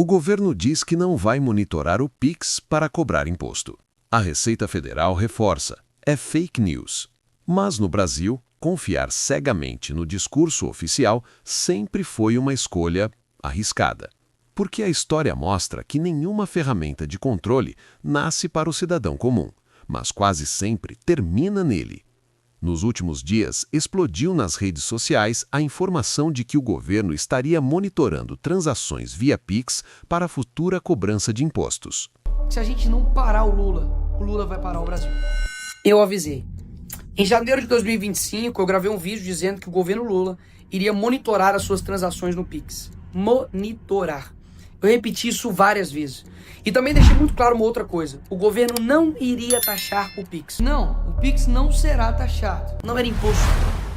O governo diz que não vai monitorar o Pix para cobrar imposto. A Receita Federal reforça: é fake news. Mas no Brasil, confiar cegamente no discurso oficial sempre foi uma escolha arriscada. Porque a história mostra que nenhuma ferramenta de controle nasce para o cidadão comum, mas quase sempre termina nele. Nos últimos dias, explodiu nas redes sociais a informação de que o governo estaria monitorando transações via Pix para a futura cobrança de impostos. Se a gente não parar o Lula vai parar o Brasil. Eu avisei. Em janeiro de 2025, eu gravei um vídeo dizendo que o governo Lula iria monitorar as suas transações no Pix. Monitorar. Eu repeti isso várias vezes. E também deixei muito claro uma outra coisa. O governo não iria taxar o Pix. Não, o Pix não será taxado. Não era imposto,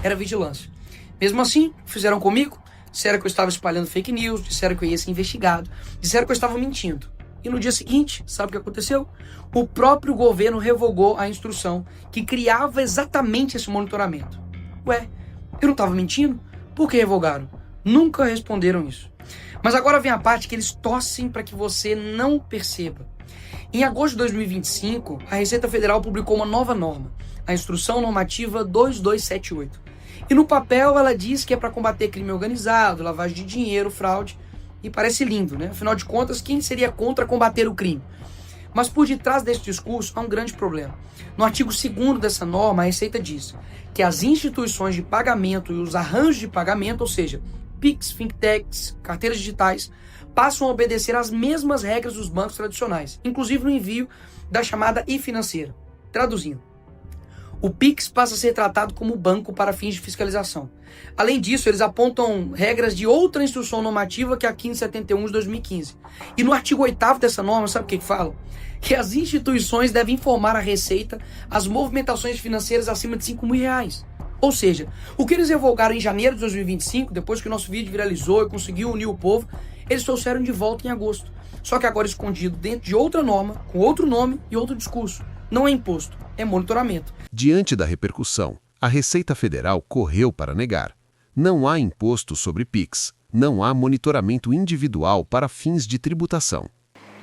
era vigilância. Mesmo assim, fizeram comigo, disseram que eu estava espalhando fake news, disseram que eu ia ser investigado, disseram que eu estava mentindo. E no dia seguinte, sabe o que aconteceu? O próprio governo revogou a instrução que criava exatamente esse monitoramento. Ué, eu não estava mentindo? Por que revogaram? Nunca responderam isso. Mas agora vem a parte que eles torcem para que você não perceba. Em agosto de 2025, a Receita Federal publicou uma nova norma, a Instrução Normativa 2278. E no papel ela diz que é para combater crime organizado, lavagem de dinheiro, fraude. E parece lindo, né? Afinal de contas, quem seria contra combater o crime? Mas por detrás desse discurso há um grande problema. No artigo 2º dessa norma, a Receita diz que as instituições de pagamento e os arranjos de pagamento, ou seja, Pix, fintechs, carteiras digitais, passam a obedecer às mesmas regras dos bancos tradicionais, inclusive no envio da chamada e-financeira. Traduzindo, o Pix passa a ser tratado como banco para fins de fiscalização. Além disso, eles apontam regras de outra instrução normativa, que é a 1571 de 2015. E no artigo 8º dessa norma, sabe o que fala? Que as instituições devem informar a Receita as movimentações financeiras acima de R$ 5.000. Ou seja, o que eles revogaram em janeiro de 2025, depois que o nosso vídeo viralizou e conseguiu unir o povo, eles trouxeram de volta em agosto. Só que agora escondido dentro de outra norma, com outro nome e outro discurso. Não é imposto, é monitoramento. Diante da repercussão, a Receita Federal correu para negar. Não há imposto sobre Pix, não há monitoramento individual para fins de tributação.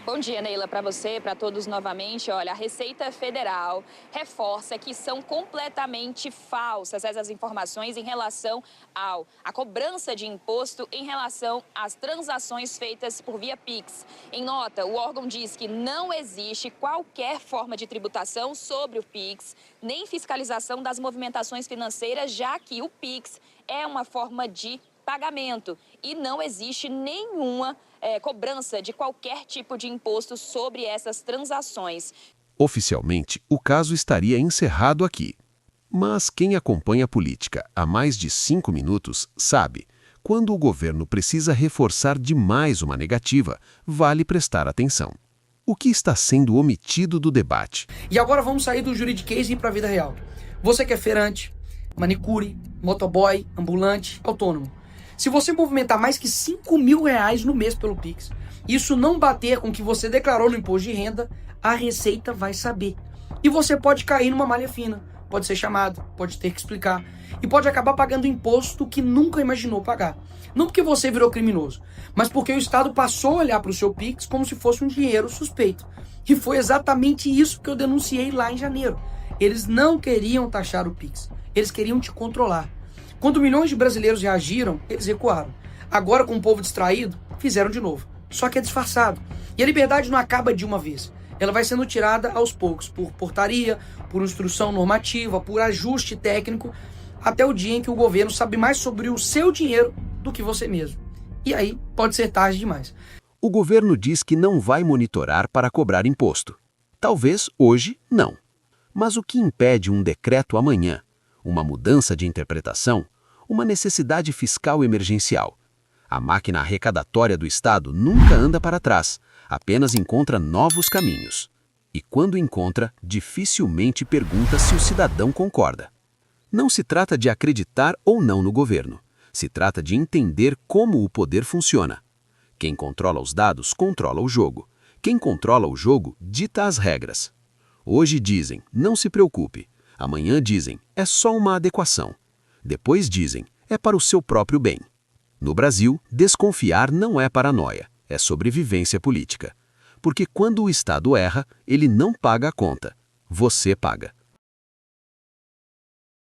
Bom dia, Neila, para você e para todos novamente. Olha, a Receita Federal reforça que são completamente falsas essas informações em relação à cobrança de imposto em relação às transações feitas por via Pix. Em nota, o órgão diz que não existe qualquer forma de tributação sobre o Pix, nem fiscalização das movimentações financeiras, já que o Pix é uma forma de pagamento e não existe nenhuma cobrança de qualquer tipo de imposto sobre essas transações. Oficialmente, o caso estaria encerrado aqui. Mas quem acompanha a política há mais de 5 minutos sabe, quando o governo precisa reforçar demais uma negativa, vale prestar atenção. O que está sendo omitido do debate? E agora vamos sair do juridiquês e ir para a vida real. Você que é feirante, manicure, motoboy, ambulante, autônomo. Se você movimentar mais que R$ 5.000 no mês pelo Pix, isso não bater com o que você declarou no imposto de renda, a Receita vai saber. E você pode cair numa malha fina, pode ser chamado, pode ter que explicar, e pode acabar pagando imposto que nunca imaginou pagar. Não porque você virou criminoso, mas porque o Estado passou a olhar para o seu Pix como se fosse um dinheiro suspeito. E foi exatamente isso que eu denunciei lá em janeiro. Eles não queriam taxar o Pix, eles queriam te controlar. Quando milhões de brasileiros reagiram, eles recuaram. Agora, com o povo distraído, fizeram de novo. Só que é disfarçado. E a liberdade não acaba de uma vez. Ela vai sendo tirada aos poucos, por portaria, por instrução normativa, por ajuste técnico, até o dia em que o governo sabe mais sobre o seu dinheiro do que você mesmo. E aí, pode ser tarde demais. O governo diz que não vai monitorar para cobrar imposto. Talvez hoje, não. Mas o que impede um decreto amanhã? Uma mudança de interpretação? Uma necessidade fiscal emergencial? A máquina arrecadatória do Estado nunca anda para trás, apenas encontra novos caminhos. E quando encontra, dificilmente pergunta se o cidadão concorda. Não se trata de acreditar ou não no governo. Se trata de entender como o poder funciona. Quem controla os dados, controla o jogo. Quem controla o jogo, dita as regras. Hoje dizem, não se preocupe. Amanhã dizem, é só uma adequação. Depois dizem, é para o seu próprio bem. No Brasil, desconfiar não é paranoia, é sobrevivência política. Porque quando o Estado erra, ele não paga a conta. Você paga.